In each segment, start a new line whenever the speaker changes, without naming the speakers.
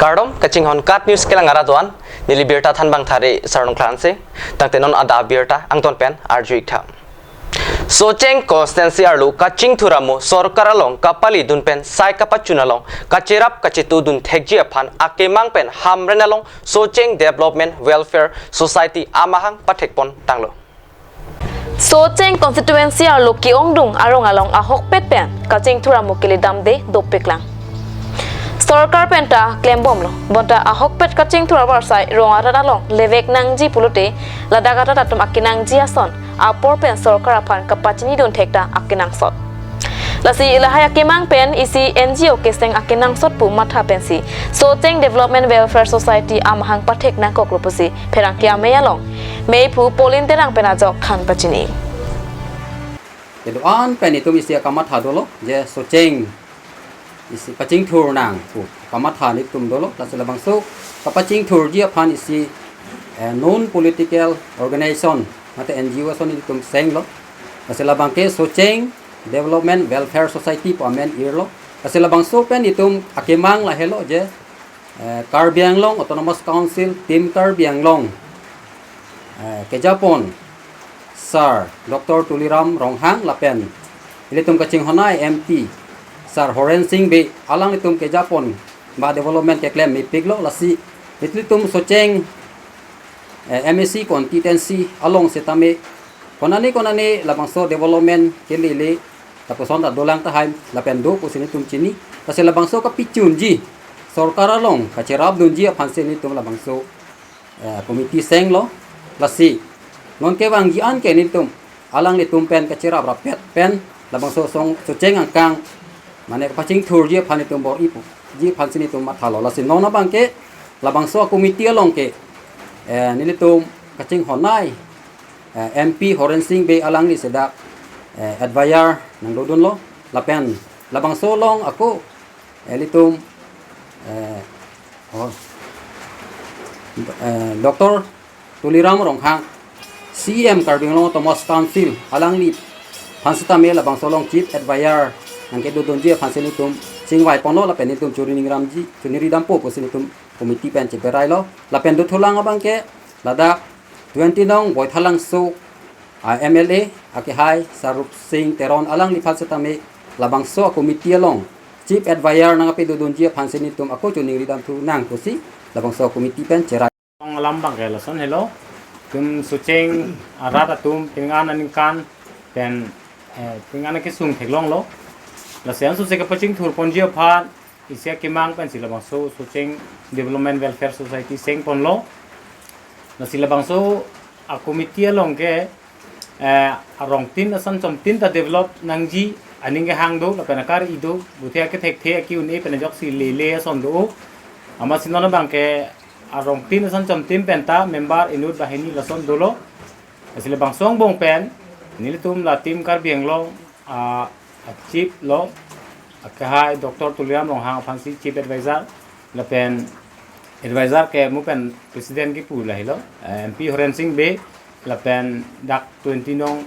Kardom kaching hon kat news kelang aratuan nili birta than bang thare sarnong klanse tangte non ada birta angton pen arjuik tham Socheng constancy arlu kaching thuramo sorkar along kapali dun pen sai kapachun along kachirap kachitu dun thekji aphan akemang pen hamren along Socheng Development Welfare Society amahang pathekpon tanglo
Socheng constituency arlu kiongdung arong along ahok pet pen kaching thuramo kili damde dopeklang Sorkar penta claim bom lo bonta ahok pet kaching thura barsai ronga along levek nangji pulute ladagata tatum akinang jiason apor pen sorkar apan kapachini don thekta akinang sot lasi ilahaya kemang pen isi NGO keseng akinang sot pu matha pensi Socheng Development Welfare Society amahang pathek nang kokrupusi perang kiame along mei pu polin terang penajok khan pachini
Keduan pen itu mesti akamat hadolo je Socheng isi paching thur nang pu kamatha ni tum dolo la sela bangso kapaching thur dia phan isi non political organization mate NGO son ni tum seng lo la sela bangke Socheng Development Welfare Society pa men irlo la sela bangso pen itum akemang la helo je Karbiang Long Autonomous Council Team Karbiang Long ke Japon Sir Dr. Tuliram Ronghang lapen ilitum kaching honai MP Sir Horen Singh be alang itum ke Japon ba development ke claim mi piglo lasi itlitum Socheng MSc competency along setame konani labangso development ke lele tapos onda dolang tahaim lapendo ko sinitum chini kasi labangso ka pichunji sorkar along ka cherab dunji aphansen itum labangso committee senglo lasi non ke wanggi an ke nitum alang litum pen ka cherab rapet pen labangso song Socheng angkang mane paching thur je phani tum bo ipu ji phansini tum mathalo lasin nona bangke labang so committee along ke nili tum kaching honai MP Horen Singh be alang ni seda advisor nang dodon lo lapen labang so long ako litum Dr. Tuliram Ronghang CM Karbiang Long Autonomous Council alang ni phansita me labang so long chief advisor nang kedo donje phansen itum singwai pono la pen itum churi ningramji chuniri dampo posin itum committee pen cheperai lo la pen do tholang abang ke lada 20 nong boy thalang so MLA ake hai Sarup Singh Teron alang li phanseta me labang so committee along chief advisor nang pe do donje phansen itum ako chuniri dam thu nang posi labang so committee pen cherai
ong lambang ke lason hello tum Socheng arata tum pingan aninkan pen pingan ke sung theklong lo la sian su se ka paching thur ponjia phan isia kimang pen sila bangso Socheng Development Welfare Society seng ponlo la sila bangso a committee along ke arong tin asan chom tin ta develop nangji aning ke hang do la penakar ido buthia ke thek the ki uni pen jok si le son do ama sinona bang ke arong tin asan chom tin pen ta member inut bahini la son dolo sila bangsong bong pen nilitum la tim Karbiang Long chief lo akahai Dr. Tuliram Ronghang phansi chief advisor la pen advisor ke mu pen president ki pu la hilo MP Horen Singh be la pen dak 20 nong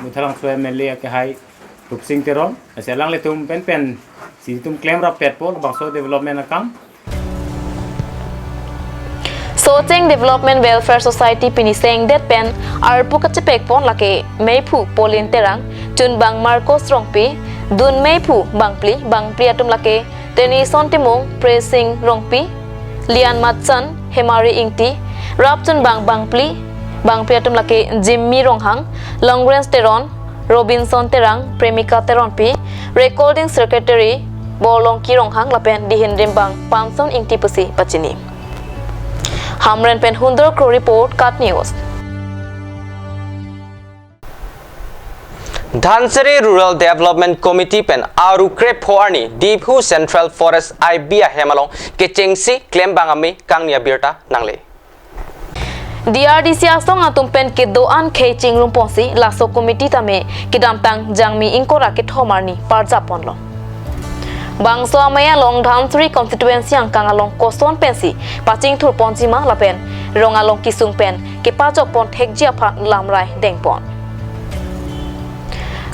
muthalang so MLA akahai Rup Singh Teron aselang le tum pen si tum claim rap pet po bangso development akam
Socheng Development Welfare Society piniseng det pen arpu kachepek pon lake meipu polin terang chun bang Marcos Rongpi dun meipu bangpli atum lake teni sontimong pressing Rongpi Lian Matchan Hemari Ingti rap chun bangpli atum lake Jimmy Ronghang Longren Teron Robinson Terang Premika Teron pi recording secretary Bolongki Ronghang lapen dihendrim bang Panson Ingti pusi pachini Hamren pen Hundor Kro report Kat News.
Dhansari Rural Development Committee pen Aru Krep Hoarni Deephu Central Forest Ibia Hemalong Kechengsi claim bangami Kangnia Birta Nangle.
DRDC asong atum pen ke doan kheching rumponsi laso committee tame kidamtang jangmi inkora ke thomarni parjapon lo. Bangso amaya long Dhansari constituency ang kangalong koson pensi paching thur ponjima lapen rongalong kisung pen ke pajok pon thekjia phan lamrai dengpon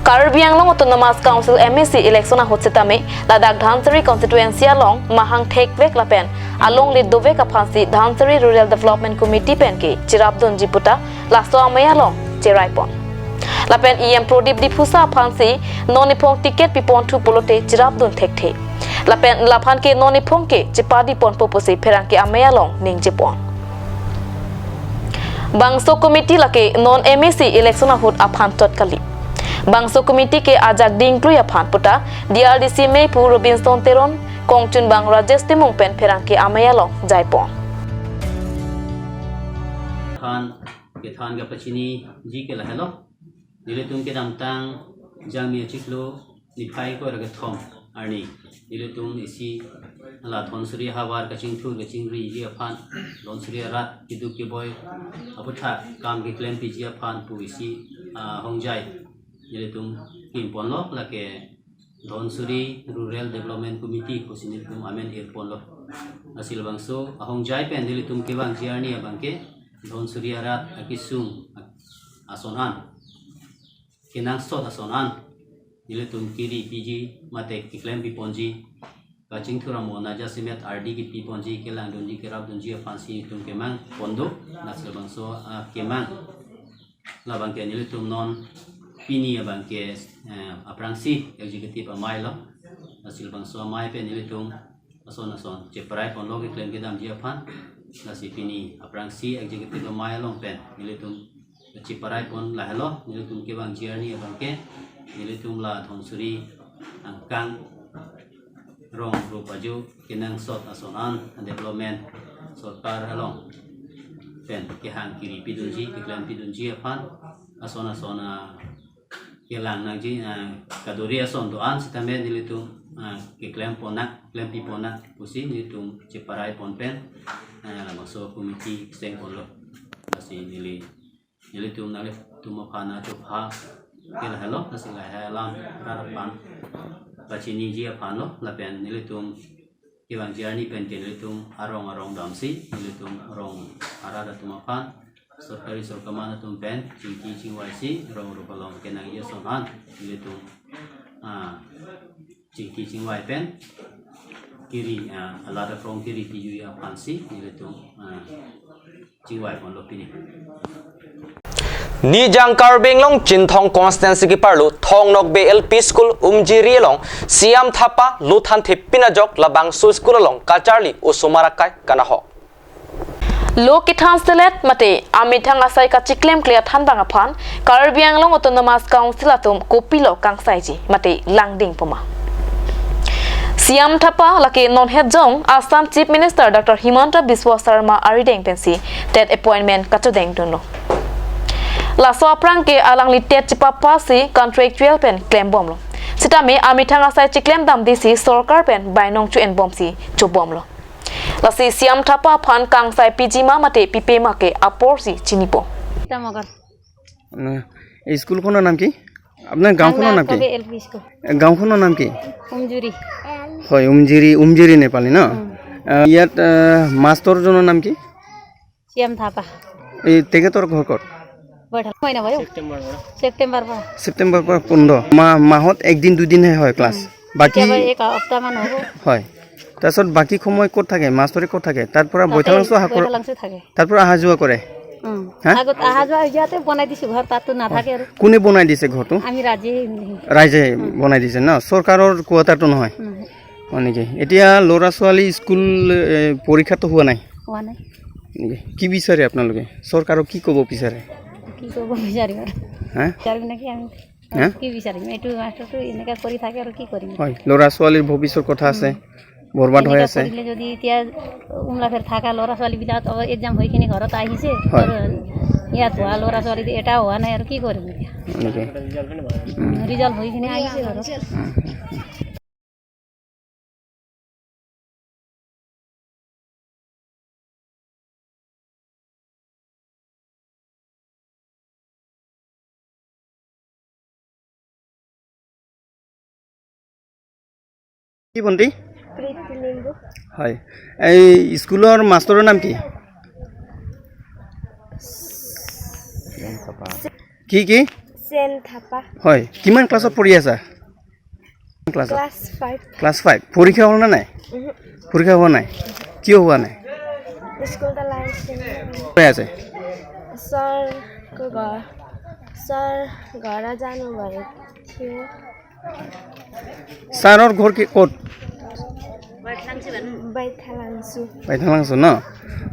Karbi Anglong Autonomous Council MEC election hot setame Ladakh Dhansari constituency along Mahang Thek Vek Lapen along Lidove Kaphansi Dhansari Rural Development Committee penke Chirabdon Jiputa Lasto Amaya long Chiraipon Lapen EM Prodip Dipusa Phansi Nonipong ticket pipon tu polote Chirabdon Thekte Lapen Laphan ke Nonipong ke Chipadi pon popose Perangke Amaya long Ning Jipon Bangso Committee lake non MEC election hot aphan tot kali Bangso Committee ke ajak ding kluya phan puta DRDC Meipu Robinson Teron Kongchun Bang Rajesh Timung pen Perangke Amaya long Jaipon
Than ke than ga pachini ji ke la hello dile tum ke dam tang jami chiklo ni phai ko ra thom ani dile tum isi la thon suri hawar ka ching thur ga ching ri ji aphan don suri rat kidu ke boy aputha kam ke claim pi ji aphan pu isi hongjai dile tum kim pon lo la ke don suri rural development committee ko sini tum amen er pon lo asil bangso hongjai pen dile tum ke bang jiarni abangke Don Surya Rat Akisung Asonan Kinang Sot Asonan Diletum Kiri PG Mate Kiklem Piponji Kaching Turamo Naja Simet RD Ki Piponji Kelang Donji Kerab Donji Fansi Tum Kemang Pondo Nasel Bangso Kemang Labangke Diletum Non Pini Abangke Aprangsi Executive Amailo Nasel Bangso Amai Pen Diletum Ason Ceperai Pondo Kiklem Kedam Jiapan Nasi pini aprangsi executive amai long pen nilitum ciparai pon la hello nilitum ke bang journey abangke nilitum la thonsuri angkang rong rupaju kinang sot asonan development sorkar along pen ke hang kiri pidunji ke klan pidunji apan asona ke lang nangji kadori ason doan sitame nilitum ke klan pipona pusi nilitum ciparai pon pen masuk komiti seng polo nasi nili tum nali tum phana chupha kel halo nasi la halam harapan bachini ji phano la pen nili tum kiwang journey pen nili tum arong damsi nili tum rong arada tum phan sorkari sorkamana tum pen chingki chingwaisi rong rupalong kenang ye sonan nili tum chingki chingwai pen kiri alada from kiri piju ya fansi nilitu jiwai pon lopini
Ni jang karbing long Jinthong constituency ki parlu Thongnok BLP school umjiri long Siam Thapa Luthan Thipina jok labang su school long Kacharli usumarakai kanaho
Lokithan Selet mate amithang asai ka chiklem clear than bang aphan Karbiang long autonomous council atum kopilo kangsaiji mate langding poma Siam Thapa laki non head jong Assam Chief Minister Dr. Himanta Biswa Sarma arideng pensi tet appointment katudeng duno La so aprang ke alang li tet chipapa si contractual pen claim bom lo sitame amithang asai chiklem dam disi sarkar pen bainong chu en bom si chu bom lo La si Siam Thapa phan kangsai pijima mate pipe ma ke apor si chinipo
school খনৰ নাম কি আপোনাৰ গাঁওখনৰ নাম কি গাঁওখনৰ নাম কি
উমজুৰি
হয় উমজিৰি নেপালী ন ইয়াত মাষ্টৰজনৰ নাম কি
সিয়াম থাপা
এই তেখেতৰ ঘৰ ক'ত ছেপ্টেম্বৰ পৰা 15 মাহত একদিন দুদিনহে হয় ক্লাছ বাকি হয় তাৰপিছত বাকি সময় ক'ত থাকে মাষ্টৰে ক'ত থাকে তাৰ পৰা বৈঠালাংশ তাৰ পৰা অহা যোৱা কৰে
আগত আহা যোৱা ইয়াতে বনাই দিছো ঘৰ তাতো নাথাকে আৰু
কোনে বনাই দিছে ঘৰটো
আমি
ৰাইজে বনাই দিছে ন চৰকাৰৰ কোৱাটাৰটো নহয় হয় নেকি এতিয়া ল'ৰা ছোৱালী স্কুল পৰীক্ষাটো হোৱা নাই কি বিচাৰে আপোনালোকে চৰকাৰক কি ক'ব বিচাৰে
কি ক'ব বিচাৰিম নেকি আমি কি বিচাৰিম এইটো মাষ্টৰটো এনেকৈ কৰি থাকে আৰু কি কৰিম
হয় ল'ৰা ছোৱালীৰ ভৱিষ্যতৰ কথা আছে বৰবাদ হৈ আছে
যদি এতিয়া উমলাফেৰ থাকা ল'ৰা ছোৱালীবিলাক এক্সাম হৈ কিনে ঘৰত আহিছে ইয়াত হোৱা ল'ৰা ছোৱালী এটা হোৱা নাই আৰু কি কৰিম এতিয়া ৰিজাল্ট হৈ কিনে আহিছে ঘৰত
কি বন্তি হয় এই স্কুলৰ মাষ্টৰৰ নাম কি কি
Zen Thapa,
হয় কিমান ক্লাছত পঢ়ি আছা ক্লাছত
class 5.
ক্লাছ 5 পৰীক্ষা হ'ল না নাই পৰীক্ষা হোৱা নাই কিয় হোৱা নাই
School the line.
হৈ আছে
Sir, sir, gara janu bhai थियो.
ছাৰৰ ঘৰ কি ক'ত
Baithalangsu.
পাইথালাংছো ন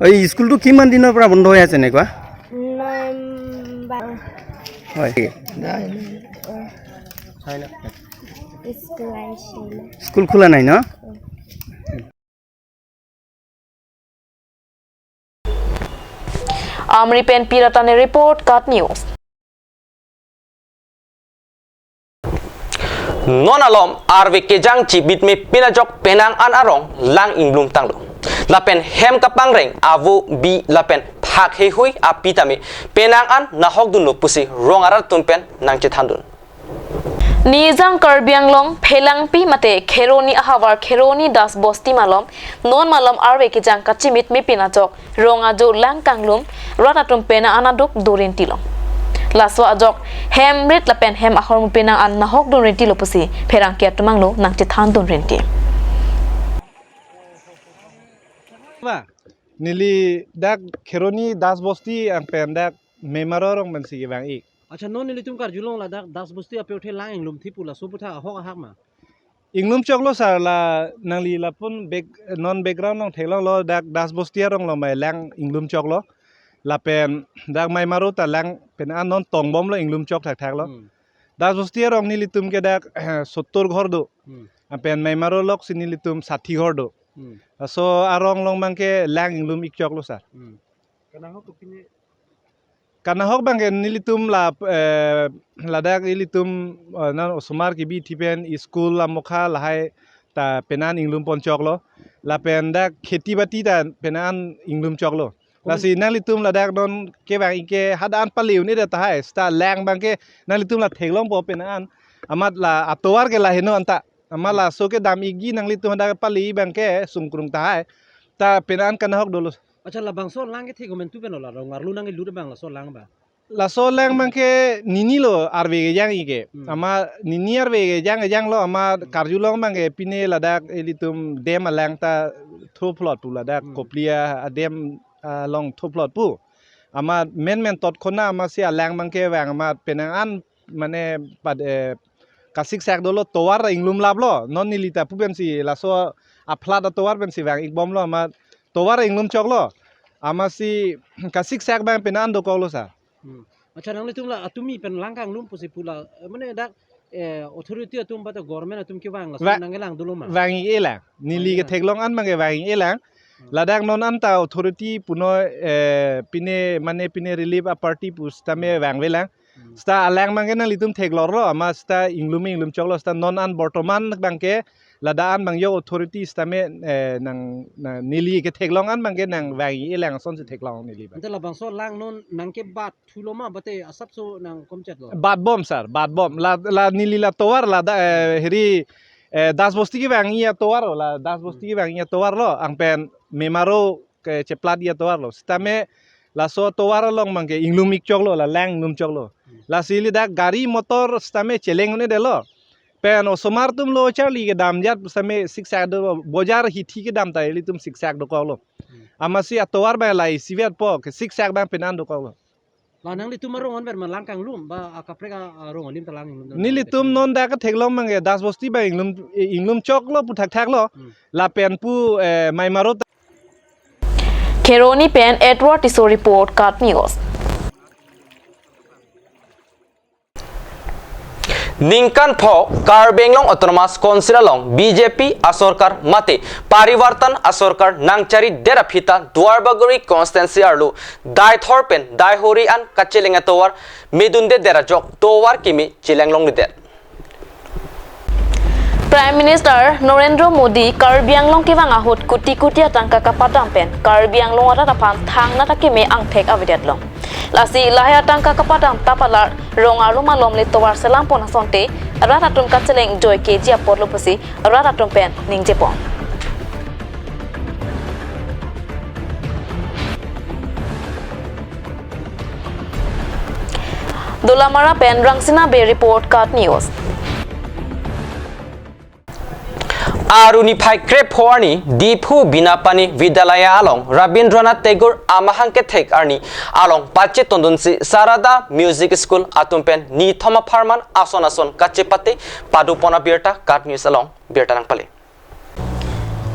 এই স্কুলটো কিমান দিনৰ পৰা বন্ধ হৈ আছে এনেকুৱা
November.
হয়
School line shile.
স্কুল খোলা নাই ন
Amripen Piratane report Kat News.
Non alom arve kejang cibit me pinajok penang an arong lang inglum tanglo. Lapen hem kapang reng avu bi lapen phak he hui apitame penang an nahok dun pusi rong arar tumpen nang chethandun.
Nizang Karbianglong Pelangpi mate Kheroni ahawar Kheroni das bosti malom non malom arve ki jang kachimit mi pinajok ronga jo lang kanglum ratatum pena anaduk durin tilong laswa ajok hem rit lapen hem ahor mu pena an nahok durin tilo pusi perang kia tumanglo nang chithan dun renti
Nili dak Kheroni das bosti ang pen dak memarorong man sige bang ik.
अच्छा non निली तुम कर जुलों ला दास बस्ती अपे उठे लांग इंगलुम थी पुला सुपुथा होक हाक मा
Inglum choklo sar la nangli la pun non background nong thelong lo dak das bosti arong lo mai lang inglum choklo la pen dak mai maru ta lang pen an non tong bom lo inglum chok thak thak lo das bosti arong nili tum ke dak 70 ghor do pen mai maru lok sin nili tum 60 ghor do so arong long bangke lang inglum ik choklo sar karena hok bang nilitum la ladak nilitum nan osmar ki bi tipen school la mokha lahai ta penan inglum pon choklo la pen dak kheti bati ta penan inglum choklo la si nalitum ladak non ke bang ike hadan paliu ni ta hai sta lang bang ke nalitum la theglong po penan amat la atowar ke la heno anta amala so ke dam igi nalitum dak pali bang ke sungkrung ta hai ta penan kana hok dolo
अच्छा ला बांग सो लांग थे गमेन तु बेनो ला रंगार लु नांगे लुर बांग ला सो लांग बा
la so lang bangke nini lo arve ge yang ike ama nini arve ge yang lo ama karjulong bangke pine ladak elitum dem alang ta tho plot pu ladak koplia adem long tho plot pu ama men tot khona ama sia alang bangke wang ama penang an mane pad kasik sak dolo towar inglum lab lo non nilita pu ben si la so aplat towar ben si wang ik bom lo ama towar inglum chok lo ama si kasik sak bang penan do ko lo sa
अच्छा नंगले तुम ला तुमी pen लांग Kong लुम pussy पुला माने दा authority तुम बता government तुम के वांग ला नांगे लांग दुलो मा
wangi elang nili ke theglong an mange wangi elang ladak non anta authority puno pine mane pine relief a party pusta me wang velang sta alang mange na litum theglor lo ama sta inglum choklo sta non an bortoman bangke ladaan bang yo authority sta me nang nili ke theglong an mange nang wangi elang son se theglong nili ba
अंत ला बांग सो लांग known नांग के बात थुलो मा बते असब सो नांग कमचत लो
bad bom sir bad bom la nili la towar la heri das bosti ki wangi ya towar la das bosti ki wangi ya towar lo ang pen memaro ke ceplat ya towar lo stame la so towar long mangke inglumik choklo la lang num choklo la sili da gari motor stame cheleng ne de lo pen osomar tum lo charli ke dam jat stame siksak do bojar hithi ke dam ta eli tum siksak do ko lo amasi atowar ba lai sivet po ke siksak ba penan do ko lo
ला नांग ले तुम रंग अन बेर मा लांग Kong लुम बा काप्रे का रंग अनिम त लांग इंगलुम
nili tum non da ka theglong mange das bosti ba inglum choklo pu thak thak lo la pen pu mai maro
Kheroni pen Edward Tiso report Kat News.
Ningkan pho Karbenglong Autonomous Council along BJP asorkar mate parivartan asorkar nangchari derapita Dwarbaguri constituency arlu dai thorpen dai hori an kachelinga towar medunde derajok towar kimi chilenglong lider
Prime Minister Narendra Modi Karbianglong ki wanga hot kuti kuti atangka kapadam pen Karbianglong ata tapan thang na takime ang thek avidet long lasi lahya tangka kapadam tapalar rongalu malom le towar selam pona sonte ratatum kacheleng joy keji apor lopusi ratatum pen ningjepon Dolamara pen Rangsina Bay report Card News.
Arunify Krep Horni, Dipu Binapani Vidalaya along, Rabindranath Tagore Amahangke Tek Arni, along Pache Tondunsi, Sarada Music School, Atumpen, Ni Thoma Parman, Asonason, Kachepate, Padupona Birta, Card News along, Birta Nangpale.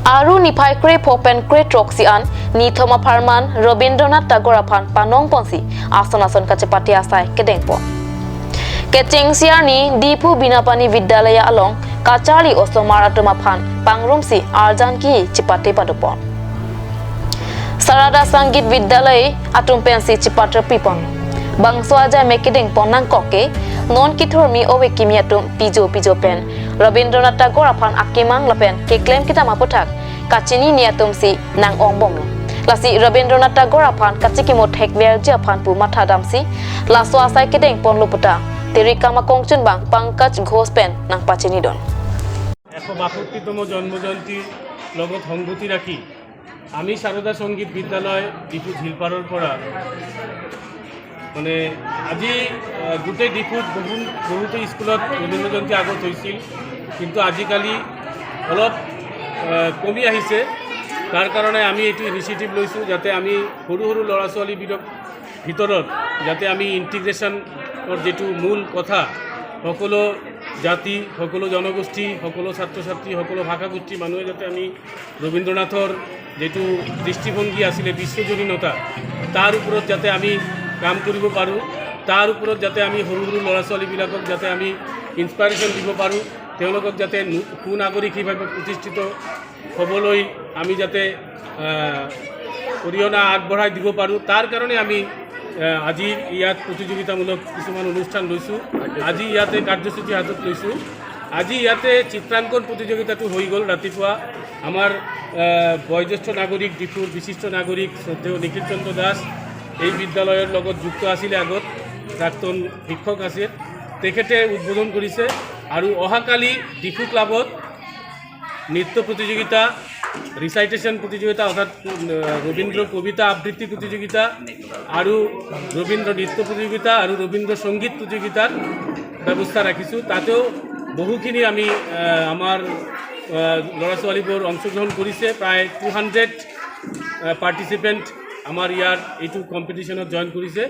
Arunify Krep Open Krep Roxian, Ni Thoma Parman, Rabindranath Tagore Apan, Panong Ponsi, Asonason Kachepate Asai, Kedengpo. Keceng siarni Dipu Binapani Vidalaya along Kachari Osomar Atumaphan Pangrumsi Arjanki Chipate Padupon Sarada Sangit Vidalay Atumpensi Chipatra Pipon Bangswaja Mekiding Ponang Koke Non Kiturmi Owekimi Atum Pijo Pen Rabindranath Tagore Apan Akimang Lapen Keklem Kita Maputak Kachini Niatumsi Nang Ongbom Lasi Rabindranath Tagore Apan Kachikimot Hekvel Japan Pu Mathadamsi Laswa Sai Kedeng Pon Luputa Terika Makongchun Bang Pankaj Ghospen nang Pachinidon.
162তম জন্মজয়ন্তী লগত সংগতি রাখি আমি সারদা সঙ্গীত বিদ্যালয় depot ঝিলপাৰৰ পৰা মানে আজি গোটেই ডিপুত বহুতো স্কুলত ৰবীন্দ্ৰ জয়ন্তী আগত হৈছিল কিন্তু আজিকালি অলপ কমি আহিছে তাৰ কাৰণে আমি এইটো ইনিচিয়েটিভ লৈছোঁ যাতে আমি সৰু সৰু ল'ৰা ছোৱালী ভিতৰত যাতে আমি ইন্টিগ্ৰেশ্যনৰ যেটো মূল কথা সকলো জাতি সকলো জনগোষ্ঠী সকলো ছাত্ৰ ছাত্ৰী সকলো ভাষা গোষ্ঠী মানুহে যাতে আমি ৰবীন্দ্ৰনাথৰ যেটো দৃষ্টিভংগী আছিল বিশ্বজনীনতা তাৰ ওপৰত যাতে আমি কাম কৰিব পাৰোঁ তাৰ ওপৰত যাতে আমি সৰু সৰু ল'ৰা ছোৱালীবিলাকক যাতে আমি ইনস্পাইৰেশ্যন দিব পাৰোঁ তেওঁলোকক যাতে সুনাগৰিক হিচাপে প্ৰতিষ্ঠিত হ'বলৈ আমি যাতে অৰিহণা আগবঢ়াই দিব পাৰোঁ তাৰ কাৰণে আমি আজি ইয়াত প্ৰতিযোগিতামূলক কিছুমান অনুষ্ঠান লৈছোঁ আজি ইয়াতে কাৰ্যসূচী হাতত লৈছোঁ আজি ইয়াতে চিত্ৰাংকন প্ৰতিযোগিতাটো হৈ গ'ল ৰাতিপুৱা আমাৰ বয়োজ্যেষ্ঠ নাগৰিক ডিপুৰ বিশিষ্ট নাগৰিক শ্ৰদ্ধেয় নিখিল চন্দ্ৰ দাস এই বিদ্যালয়ৰ লগত যুক্ত আছিল আগত প্ৰাক্তন শিক্ষক আছিল তেখেতে উদ্বোধন কৰিছে আৰু অহাকালি ডিপু ক্লাবত নৃত্য প্ৰতিযোগিতা রিসাইটেশন প্রতিযোগিতা অর্থাৎ রবীন্দ্র কবিতা আবৃত্তি প্রতিযোগিতা আর রবীন্দ্র নৃত্য প্রতিযোগিতা আর রবীন্দ্র সঙ্গীত প্রতিযোগিতার ব্যবস্থা রাখিছোঁ তাতেও বহুখিনি আমি আমার ল'ৰা ছোৱালীবোৰ অংশগ্ৰহণ কৰিছে প্ৰায় 200 পাৰ্টিচিপেণ্ট আমাৰ ইয়াৰ এইটো কম্পিটিশ্যনত জইন কৰিছে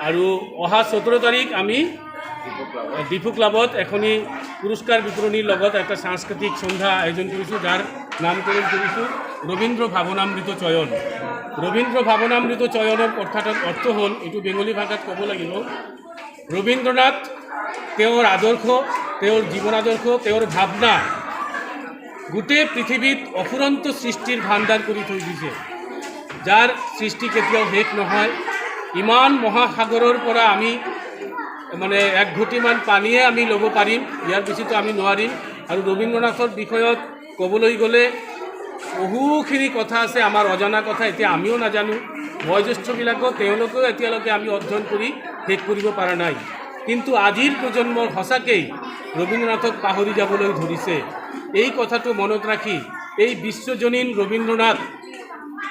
আৰু অহা 17 তাৰিখ আমি ডিপু ক্লাবত এখনি পুৰস্কাৰ বিতৰণিৰ লগত একটা সাংস্কৃতিক সন্ধ্যা আয়োজন কৰিছোঁ যাৰ নামকৰণ কৰিছোঁ ৰবীন্দ্ৰ ভাৱনামৃত চয়ন ৰবীন্দ্ৰ ভাৱনামৃত চয়নৰ অৰ্থ হ'ল এইটো বেংগলী ভাষাত ক'ব লাগিব ৰবীন্দ্ৰনাথ তেওঁৰ আদৰ্শ তেওঁৰ জীৱন আদৰ্শ তেওঁৰ ভাৱনা গোটেই পৃথিৱীত অফুৰন্ত সৃষ্টিৰ ভাণ্ডাৰ কৰি থৈ দিছে যাৰ সৃষ্টি কেতিয়াও শেষ নহয় ইমান মহাসাগৰৰ পৰা আমি মানে এক ঘটিমান পানীয়ে আমি ল'ব পাৰিম ইয়াৰ বেছিতো আমি নোৱাৰিম আৰু ৰবীন্দ্ৰনাথৰ বিষয়ত ক'বলৈ গ'লে বহুখিনি কথা আছে আমাৰ অজানা কথা এতিয়া আমিও নাজানো বয়োজ্যেষ্ঠবিলাকক তেওঁলোকেও এতিয়ালৈকে আমি অধ্যয়ন কৰি শেষ কৰিব পৰা নাই কিন্তু আজিৰ প্ৰজন্মৰ সঁচাকৈ ৰবীন্দ্ৰনাথক পাহৰি যাবলৈ ধৰিছে এই কথাটো মনত ৰাখি এই বিশ্বজনীন ৰবীন্দ্ৰনাথ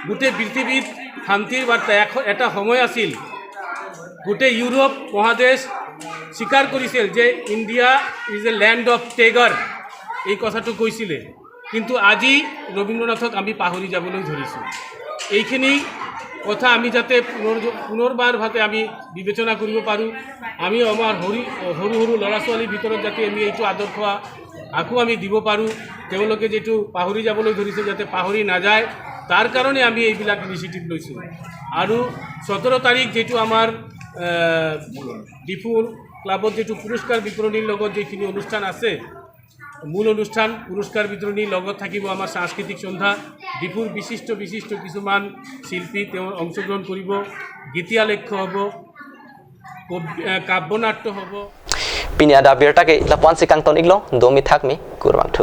গোটেই পৃথিৱীত শান্তিৰ বাৰ্তা এটা সময় আছিল গোটেই ইউৰোপ মহাদেশ স্বীকাৰ কৰিছিল যে India is a land of tiger এই কথাটো কৈছিলে কিন্তু আজি ৰবীন্দ্ৰনাথক আমি পাহৰি যাবলৈ ধৰিছোঁ এইখিনি কথা আমি যাতে পুনৰবাৰভাৱে আমি বিবেচনা কৰিব পাৰোঁ আমি আমাৰ সৰু সৰু ল'ৰা ছোৱালীৰ ভিতৰত যাতে আমি এইটো আদৰ্শ আকৌ আমি দিব পাৰোঁ তেওঁলোকে যেটো পাহৰি যাবলৈ ধৰিছে যাতে পাহৰি নাযায় তাৰ কাৰণে আমি এইবিলাক ইনিচিয়েটিভ লৈছোঁ আৰু 17 তাৰিখ যেটো আমাৰ ডিপু ক্লাবত যেটো পুৰস্কাৰ বিতৰণিৰ লগত যিখিনি অনুষ্ঠান আছে মূল অনুষ্ঠান পুৰস্কাৰ বিতৰণিৰ লগত থাকিব আমাৰ সাংস্কৃতিক সন্ধ্যা ডিপুৰ বিশিষ্ট কিছুমান শিল্পী তেওঁ অংশগ্ৰহণ কৰিব গীতিয়ালেখ্য হ'ব কাব্যনাট্য হ'ব
Pinyada birta ke lapuan si kang ton iglo domi thak mi kurwang thu